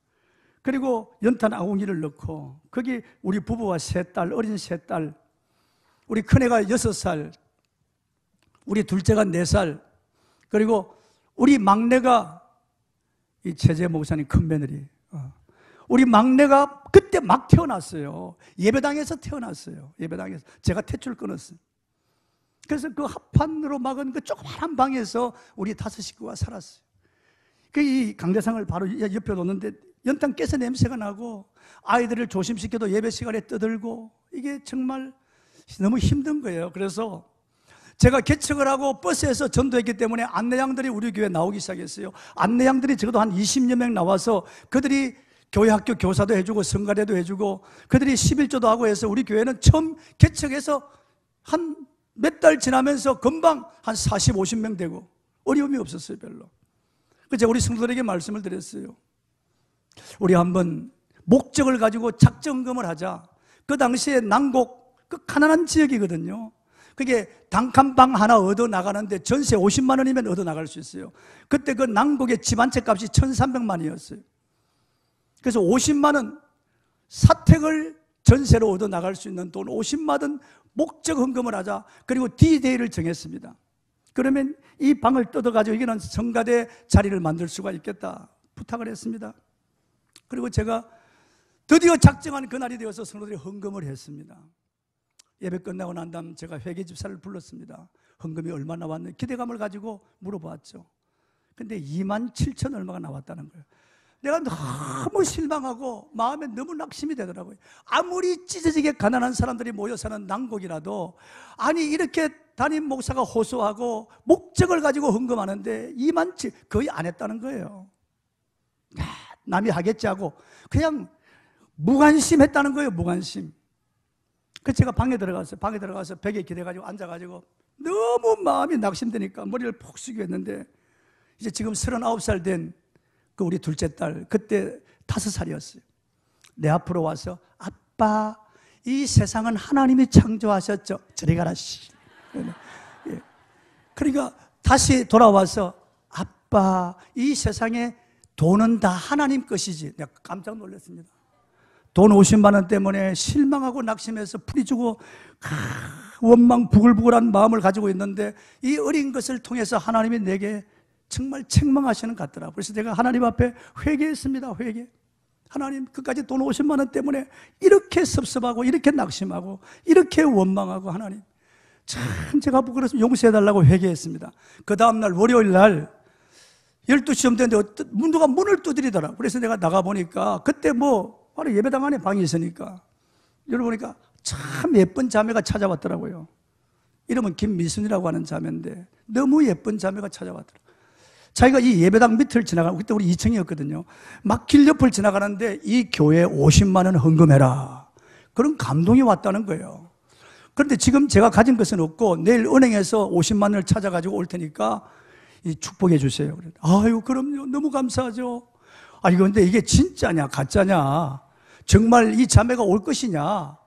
그리고 연탄 아궁이를 넣고 거기 우리 부부와 세 딸, 어린 세 딸, 우리 큰애가 6살, 우리 둘째가 4살, 그리고 우리 막내가 이 최재 목사님 큰 며느리 우리 막내가 그때 막 태어났어요. 예배당에서 태어났어요. 예배당에서. 제가 탯줄 끊었어요. 그래서 그 합판으로 막은 그 조그마한 방에서 우리 5 식구가 살았어요. 이 강대상을 바로 옆에 놓는데 연탄 깨서 냄새가 나고 아이들을 조심시켜도 예배 시간에 떠들고 이게 정말 너무 힘든 거예요. 그래서 제가 개척을 하고 버스에서 전도했기 때문에 안내양들이 우리 교회에 나오기 시작했어요. 안내양들이 적어도 한 20여 명 나와서 그들이 교회 학교 교사도 해주고 성가대도 해주고 그들이 11조도 하고 해서 우리 교회는 처음 개척해서 한 몇 달 지나면서 금방 한 40, 50명 되고 어려움이 없었어요. 별로. 그래서 우리 성도들에게 말씀을 드렸어요. 우리 한번 목적을 가지고 작정금을 하자. 그 당시에 난곡 그 가난한 지역이거든요. 그게 단칸방 하나 얻어 나가는데 전세 50만 원이면 얻어 나갈 수 있어요. 그때 그 난곡의 집 한 채 값이 1,300만 원이었어요. 그래서 50만 원 사택을 전세로 얻어 나갈 수 있는 돈 50만 원 목적 헌금을 하자. 그리고 D-Day를 정했습니다. 그러면 이 방을 뜯어가지고 여기는 성가대 자리를 만들 수가 있겠다 부탁을 했습니다. 그리고 제가 드디어 작정한 그날이 되어서 성도들이 헌금을 했습니다. 예배 끝나고 난 다음 제가 회계집사를 불렀습니다. 헌금이 얼마 나왔는지 기대감을 가지고 물어보았죠. 근데 27,000 얼마가 나왔다는 거예요. 내가 너무 실망하고 마음에 너무 낙심이 되더라고요. 아무리 찢어지게 가난한 사람들이 모여 사는 난곡이라도 아니 이렇게 담임 목사가 호소하고 목적을 가지고 헌금하는데 27,000 거의 안 했다는 거예요. 남이 하겠지 하고 그냥 무관심했다는 거예요. 무관심. 그래서 제가 방에 들어가서 벽에 기대가지고 앉아가지고 너무 마음이 낙심되니까 머리를 푹 숙이고 했는데 이제 지금 39살 된 그 우리 둘째 딸 그때 5살이었어요. 내 앞으로 와서 아빠 이 세상은 하나님이 창조하셨죠. 저리 가라 씨. 그러니까 다시 돌아와서 아빠 이 세상에 돈은 다 하나님 것이지. 내가 깜짝 놀랐습니다. 돈 50만 원 때문에 실망하고 낙심해서 풀이주고 원망 부글부글한 마음을 가지고 있는데 이 어린 것을 통해서 하나님이 내게 정말 책망하시는 것 같더라고요. 그래서 제가 하나님 앞에 회개했습니다. 회개. 하나님 그까지 돈 50만 원 때문에 이렇게 섭섭하고 이렇게 낙심하고 이렇게 원망하고 하나님 참 제가 부끄러워서 용서해달라고 회개했습니다. 그 다음날 월요일 날 12시쯤 됐는데 누가 문을 두드리더라고요. 그래서 내가 나가보니까 그때 바로 예배당 안에 방이 있으니까 열어보니까 참 예쁜 자매가 찾아왔더라고요. 이름은 김미순이라고 하는 자매인데 너무 예쁜 자매가 찾아왔더라고요. 자기가 이 예배당 밑을 지나가고 그때 우리 2층이었거든요. 막 길 옆을 지나가는데 이 교회에 50만 원 헌금해라. 그런 감동이 왔다는 거예요. 그런데 지금 제가 가진 것은 없고 내일 은행에서 50만 원을 찾아가지고 올 테니까 축복해 주세요. 아유 그럼요. 너무 감사하죠. 아니 근데 이게 진짜냐 가짜냐 정말 이 자매가 올 것이냐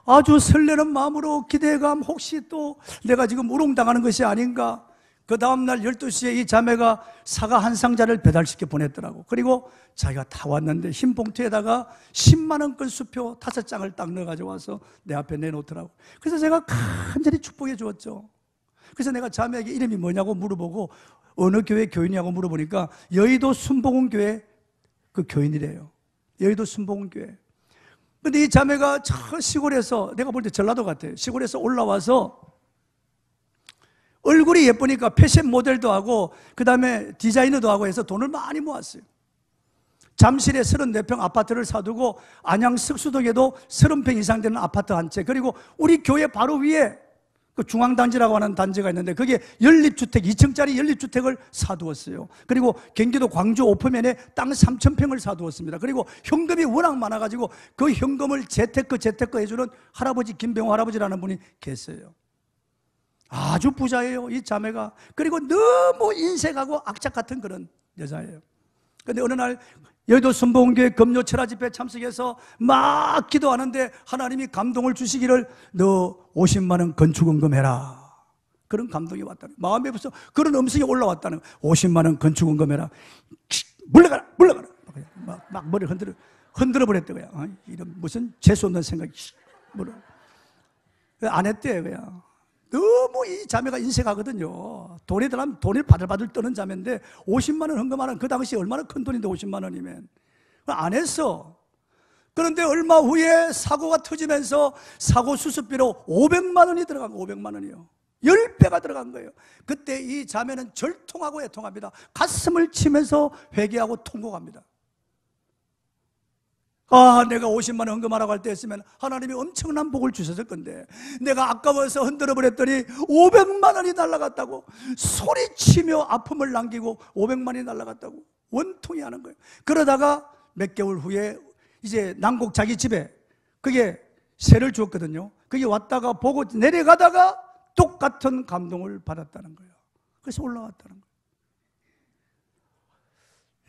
아주 설레는 마음으로 기대감 혹시 또 내가 지금 우롱당하는 것이 아닌가. 그 다음날 12시에 이 자매가 사과 한 상자를 배달시켜 보냈더라고. 그리고 자기가 다 왔는데 흰 봉투에다가 10만 원권 수표 5장을 딱 넣어가지고 와서 내 앞에 내놓더라고. 그래서 제가 간절히 축복해 주었죠. 그래서 내가 자매에게 이름이 뭐냐고 물어보고 어느 교회 교인이냐고 물어보니까 여의도 순복음교회 그 교인이래요. 여의도 순복음교회. 근데 이 자매가 저 시골에서 내가 볼 때 전라도 같아요. 시골에서 올라와서 얼굴이 예쁘니까 패션 모델도 하고 그 다음에 디자이너도 하고 해서 돈을 많이 모았어요. 잠실에 34평 아파트를 사두고 안양 석수동에도 30평 이상 되는 아파트 한 채 그리고 우리 교회 바로 위에 그 중앙단지라고 하는 단지가 있는데 그게 연립주택 2층짜리 연립주택을 사두었어요. 그리고 경기도 광주 오포면에 땅 3,000평을 사두었습니다. 그리고 현금이 워낙 많아가지고 그 현금을 재테크 해주는 할아버지 김병호 할아버지라는 분이 계세요. 아주 부자예요 이 자매가. 그리고 너무 인색하고 악착 같은 그런 여자예요. 그런데 어느 날 여의도 순복음교회 금요 철야 집회 참석해서 막 기도하는데 하나님이 감동을 주시기를 너 50만 원 건축헌금 해라. 그런 감동이 왔다는 거예요. 마음에 벌써 그런 음성이 올라왔다는 거예요. 50만 원 건축헌금 해라. 물러가라 물러가라. 막 머리를 흔들어 버렸다고요. 이런 무슨 재수 없는 생각이 안 했대요. 그냥 너무 이 자매가 인색하거든요. 돈이 들어가면 돈을 바들바들 떠는 자매인데 50만 원 헌금하는 그 당시 얼마나 큰 돈인데 50만 원이면 안 했어. 그런데 얼마 후에 사고가 터지면서 사고 수습비로 500만 원이 들어간 거예요. 500만 원이요. 10배가 들어간 거예요. 그때 이 자매는 절통하고 애통합니다. 가슴을 치면서 회개하고 통곡합니다. 아, 내가 50만 원 헌금하라고 할 때 했으면 하나님이 엄청난 복을 주셨을 건데 내가 아까워서 흔들어 버렸더니 500만 원이 날아갔다고 소리치며 아픔을 남기고 500만 원이 날아갔다고 원통이 하는 거예요. 그러다가 몇 개월 후에 이제 난곡 자기 집에 그게 세를 주었거든요. 그게 왔다가 보고 내려가다가 똑같은 감동을 받았다는 거예요. 그래서 올라왔다는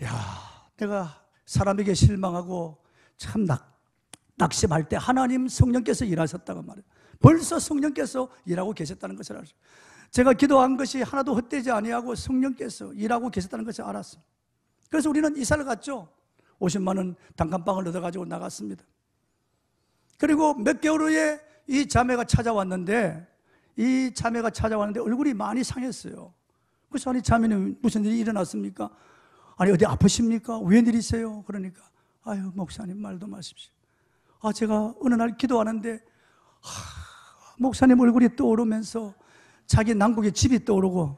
거예요. 야, 내가 사람에게 실망하고 참 낙심할 때 하나님 성령께서 일하셨다고 말해요. 벌써 성령께서 일하고 계셨다는 것을 알았어요. 제가 기도한 것이 하나도 헛되지 아니하고 성령께서 일하고 계셨다는 것을 알았어요. 그래서 우리는 이사를 갔죠. 50만 원 단칸방을 얻어가지고 나갔습니다. 그리고 몇 개월 후에 이 자매가 찾아왔는데 얼굴이 많이 상했어요. 그래서 아니 자매는 무슨 일이 일어났습니까? 아니 어디 아프십니까? 웬일이세요? 그러니까 아유 목사님 말도 마십시오. 아 제가 어느 날 기도하는데 목사님 얼굴이 떠오르면서 자기 난국에 집이 떠오르고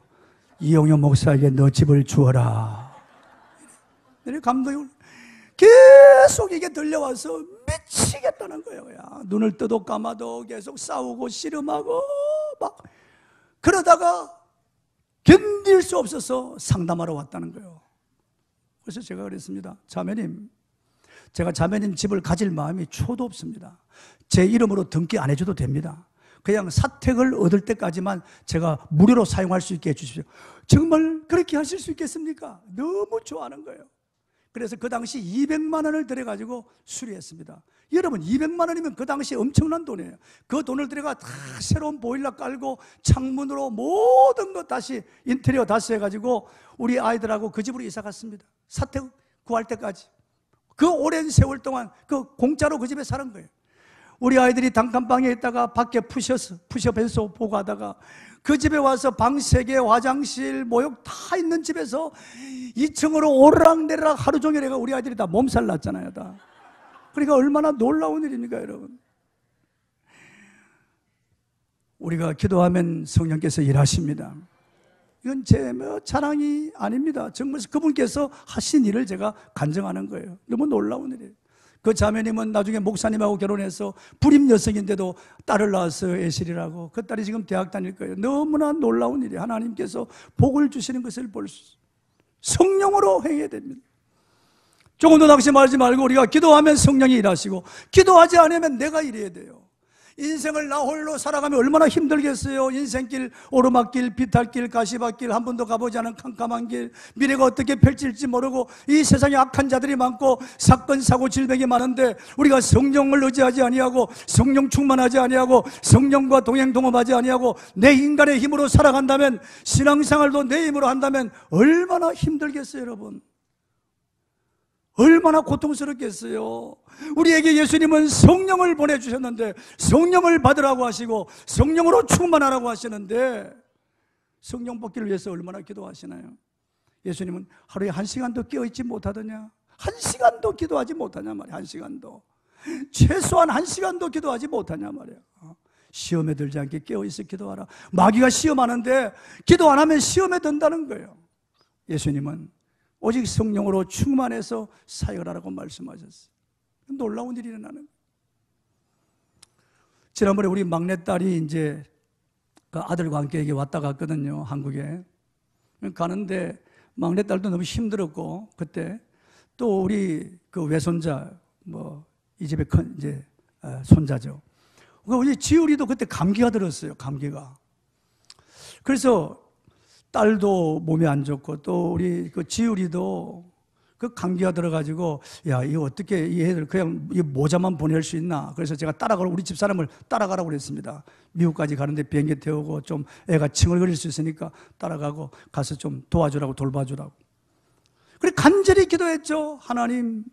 이용현 목사에게 너 집을 주어라. 감동이 계속 이게 들려와서 미치겠다는 거예요. 야, 눈을 떠도 감아도 계속 싸우고 씨름하고 막 그러다가 견딜 수 없어서 상담하러 왔다는 거예요. 그래서 제가 그랬습니다. 자매님, 제가 자매님 집을 가질 마음이 초도 없습니다. 제 이름으로 등기 안 해줘도 됩니다. 그냥 사택을 얻을 때까지만 제가 무료로 사용할 수 있게 해주십시오. 정말 그렇게 하실 수 있겠습니까? 너무 좋아하는 거예요. 그래서 그 당시 200만 원을 들여가지고 수리했습니다. 여러분 200만 원이면 그 당시 엄청난 돈이에요. 그 돈을 들여가 다 새로운 보일러 깔고 창문으로 모든 것 다시 인테리어 다시 해가지고 우리 아이들하고 그 집으로 이사 갔습니다. 사택 구할 때까지. 그 오랜 세월 동안 그 공짜로 그 집에 사는 거예요. 우리 아이들이 단칸방에 있다가 밖에 푸셔 벤소 보고 하다가 그 집에 와서 방 3개, 화장실, 모욕 다 있는 집에서 2층으로 오르락내리락 하루 종일 해가 우리 아이들이 다 몸살 났잖아요. 다. 그러니까 얼마나 놀라운 일입니까, 여러분? 우리가 기도하면 성령께서 일하십니다. 이건 제 자랑이 아닙니다. 정말 그분께서 하신 일을 제가 간증하는 거예요. 너무 놀라운 일이에요. 그 자매님은 나중에 목사님하고 결혼해서 불임 여성인데도 딸을 낳았어요. 애실이라고. 그 딸이 지금 대학 다닐 거예요. 너무나 놀라운 일이에요. 하나님께서 복을 주시는 것을 볼 수 있어요. 성령으로 행해야 됩니다. 조금도 낙심하지 말고 우리가 기도하면 성령이 일하시고 기도하지 않으면 내가 일해야 돼요. 인생을 나 홀로 살아가면 얼마나 힘들겠어요. 인생길, 오르막길, 비탈길, 가시밭길, 한 번도 가보지 않은 캄캄한 길, 미래가 어떻게 펼칠지 모르고 이 세상에 악한 자들이 많고 사건, 사고, 질병이 많은데 우리가 성령을 의지하지 아니하고 성령 충만하지 아니하고 성령과 동행 동업하지 아니하고 내 인간의 힘으로 살아간다면, 신앙생활도 내 힘으로 한다면 얼마나 힘들겠어요, 여러분. 얼마나 고통스럽겠어요. 우리에게 예수님은 성령을 보내주셨는데 성령을 받으라고 하시고 성령으로 충만하라고 하시는데 성령 받기를 위해서 얼마나 기도하시나요? 예수님은 하루에 1시간도 깨어있지 못하더냐? 1시간도 기도하지 못하냐 말이야. 1시간도 최소한 1시간도 기도하지 못하냐 말이야. 시험에 들지 않게 깨어있어 기도하라. 마귀가 시험하는데 기도 안 하면 시험에 든다는 거예요. 예수님은 오직 성령으로 충만해서 사역을 하라고 말씀하셨어요. 놀라운 일이 일어나는 거예요. 지난번에 우리 막내딸이 이제 그 아들과 함께 여기 왔다 갔거든요, 한국에. 가는데 막내딸도 너무 힘들었고, 그때 또 우리 그 외손자, 이 집의 큰 이제 손자죠. 우리 지율이도 그때 감기가 들었어요, 감기가. 그래서 딸도 몸이 안 좋고 또 우리 그 지율이도 그 감기가 들어가지고 야, 이거 어떻게 이 애들 그냥 이 모자만 보낼 수 있나? 그래서 제가 따라가라고 우리 집 사람을 따라가라고 그랬습니다. 미국까지 가는데 비행기 태우고 좀 애가 칭얼거릴 수 있으니까 따라가고 가서 좀 도와주라고 돌봐주라고. 그래 간절히 기도했죠. 하나님,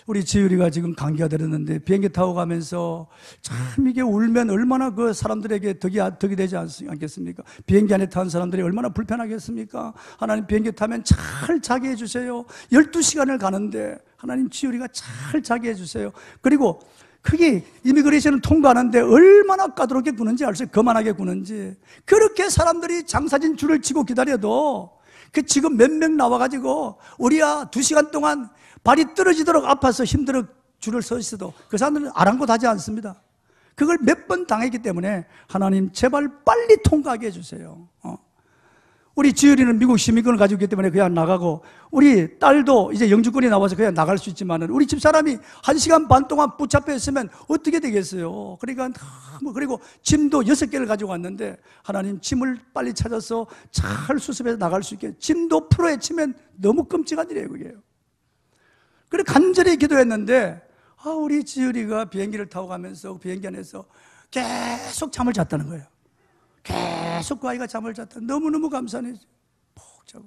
우리 지율이가 지금 감기가 들었는데 비행기 타고 가면서 참 이게 울면 얼마나 그 사람들에게 덕이 되지 않겠습니까? 비행기 안에 탄 사람들이 얼마나 불편하겠습니까? 하나님 비행기 타면 잘 자게 해주세요. 12시간을 가는데 하나님 지율이가 잘 자게 해주세요. 그리고 그게 이미그레이션을 통과하는데 얼마나 까다롭게 구는지 알았어요. 거만하게 구는지. 그렇게 사람들이 장사진 줄을 치고 기다려도 그 지금 몇 명 나와가지고 우리야 2시간 동안 발이 떨어지도록 아파서 힘들어 줄을 서 있어도 그 사람들은 아랑곳하지 않습니다. 그걸 몇 번 당했기 때문에 하나님 제발 빨리 통과하게 해주세요. 우리 지율이는 미국 시민권을 가지고 있기 때문에 그냥 나가고, 우리 딸도 이제 영주권이 나와서 그냥 나갈 수 있지만은 우리 집사람이 1시간 반 동안 붙잡혀 있으면 어떻게 되겠어요? 그러니까 그리고 짐도 6개를 가지고 왔는데 하나님 짐을 빨리 찾아서 잘 수습해서 나갈 수 있게, 짐도 풀어에 치면 너무 끔찍한 일이에요 그게. 그래 간절히 기도했는데 우리 지율이가 비행기를 타고 가면서 비행기 안에서 계속 잠을 잤다는 거예요. 계속 그 아이가 잠을 잤다. 너무너무 감사하네. 푹 자고.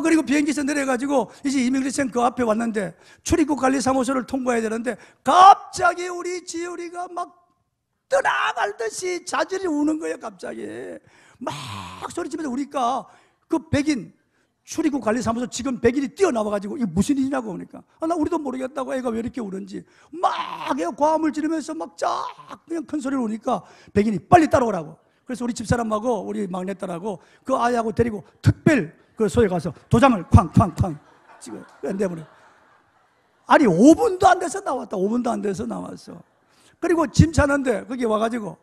그리고 비행기에서 내려가지고 이제 이미그레이션 그 앞에 왔는데 출입국 관리사무소를 통과해야 되는데 갑자기 우리 지율이가 막 떠나갈듯이 자질이 우는 거예요. 갑자기 막 소리치면서 우리가 그 백인 출입국 관리사무소 지금 백인이 뛰어나와가지고 이게 무슨 일이냐고 그러니까 나 우리도 모르겠다고 애가 왜 이렇게 우는지 막 애가 과음을 지르면서 막 그냥 큰 소리를 우니까 백인이 빨리 따라오라고. 그래서 우리 집사람하고 우리 막내딸하고 그 아이하고 데리고 특별 그 소에 가서 도장을 쾅쾅쾅 찍어 내버려. 아니 5분도 안 돼서 나왔다. 5분도 안 돼서 나왔어. 그리고 짐 차는데 거기 와가지고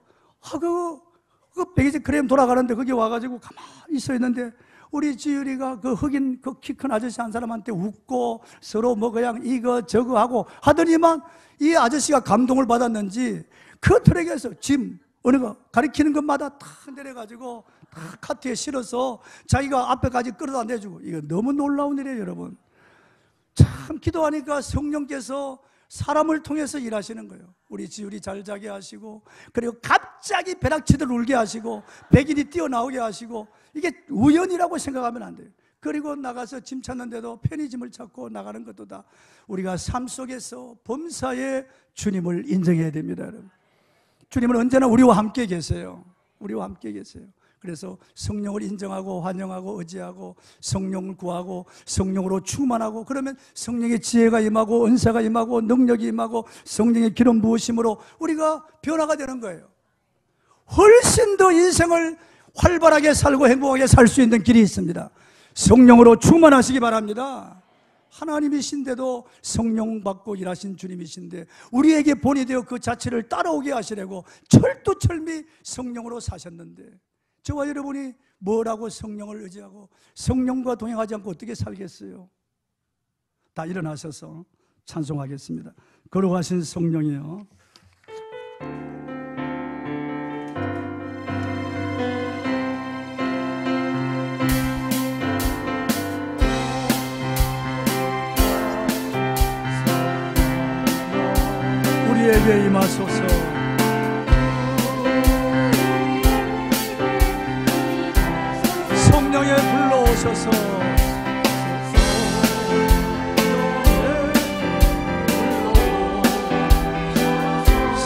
그 백이지 크레임 돌아가는데 거기 와가지고 가만히 있어 있는데 우리 지율이가 그 흑인 그 키 큰 아저씨 한 사람한테 웃고 서로 뭐 그냥 이거 저거 하고 하더니만 이 아저씨가 감동을 받았는지 그 트랙에서 짐 어느 거 가리키는 것마다 다 내려가지고 다 카트에 실어서 자기가 앞에까지 끌어다 내주고. 이거 너무 놀라운 일이에요 여러분. 참 기도하니까 성령께서 사람을 통해서 일하시는 거예요. 우리 지율이 잘 자게 하시고, 그리고 갑자기 벼락치듯 울게 하시고, 백인이 뛰어나오게 하시고. 이게 우연이라고 생각하면 안 돼요. 그리고 나가서 짐 찾는데도 편의짐을 찾고 나가는 것도 다 우리가 삶 속에서 범사에 주님을 인정해야 됩니다 여러분. 주님은 언제나 우리와 함께 계세요. 우리와 함께 계세요. 그래서 성령을 인정하고 환영하고 의지하고 성령을 구하고 성령으로 충만하고, 그러면 성령의 지혜가 임하고 은사가 임하고 능력이 임하고 성령의 기름 부으심으로 우리가 변화가 되는 거예요. 훨씬 더 인생을 활발하게 살고 행복하게 살 수 있는 길이 있습니다. 성령으로 충만하시기 바랍니다. 하나님이신데도 성령 받고 일하신 주님이신데 우리에게 본이 되어 그 자체를 따라오게 하시려고 철두철미 성령으로 사셨는데 저와 여러분이 뭐라고 성령을 의지하고 성령과 동행하지 않고 어떻게 살겠어요? 다 일어나셔서 찬송하겠습니다. 걸어가신 성령이여, 우리에게 임하소서. 성령에 불러오셔서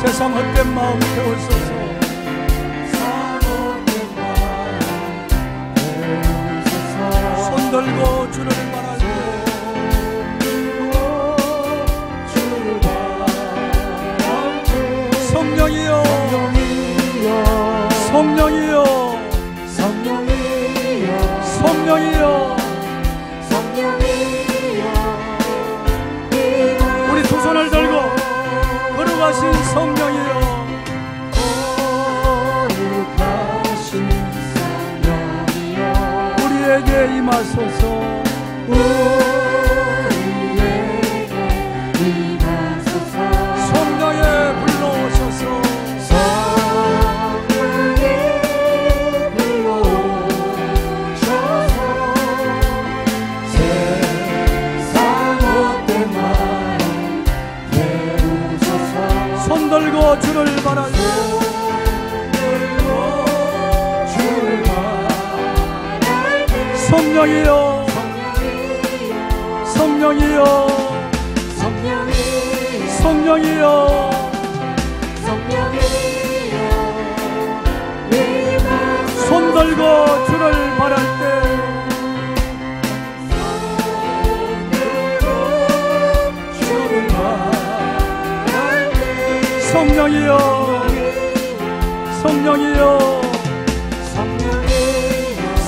세상 헛된 마음 태우소서. 손 들고 주를 바랄 성령이여, 성령이여, 성령이여, 우리 두 손을 들고 걸어가신 성령이여, 우리에게 임하소서. 주를 바라요. 성령이여, 성령이여, 성령 성령이여 손 들고 주를 바랄 때 성령이여 성령이여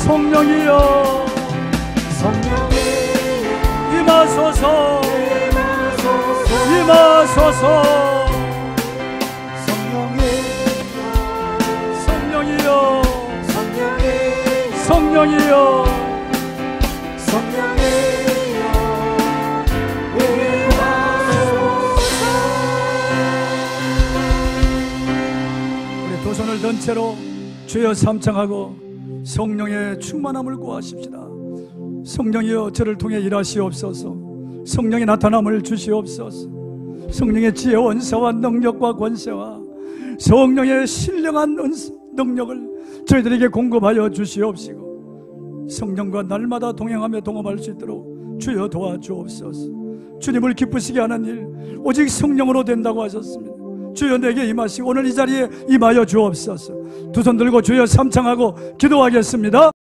성령이여 임하소서 임하소서 성령이여 성령이여 우리 두 손을 든 채로 주여 삼창하고 성령의 충만함을 구하십시다. 성령이여 저를 통해 일하시옵소서. 성령의 나타남을 주시옵소서. 성령의 지혜와 은사와 능력과 권세와 성령의 신령한 능력을 저희들에게 공급하여 주시옵시고 성령과 날마다 동행하며 동업할 수 있도록 주여 도와주옵소서. 주님을 기쁘시게 하는 일 오직 성령으로 된다고 하셨습니다. 주여 내게 임하시고 오늘 이 자리에 임하여 주옵소서. 두 손 들고 주여 삼창하고 기도하겠습니다.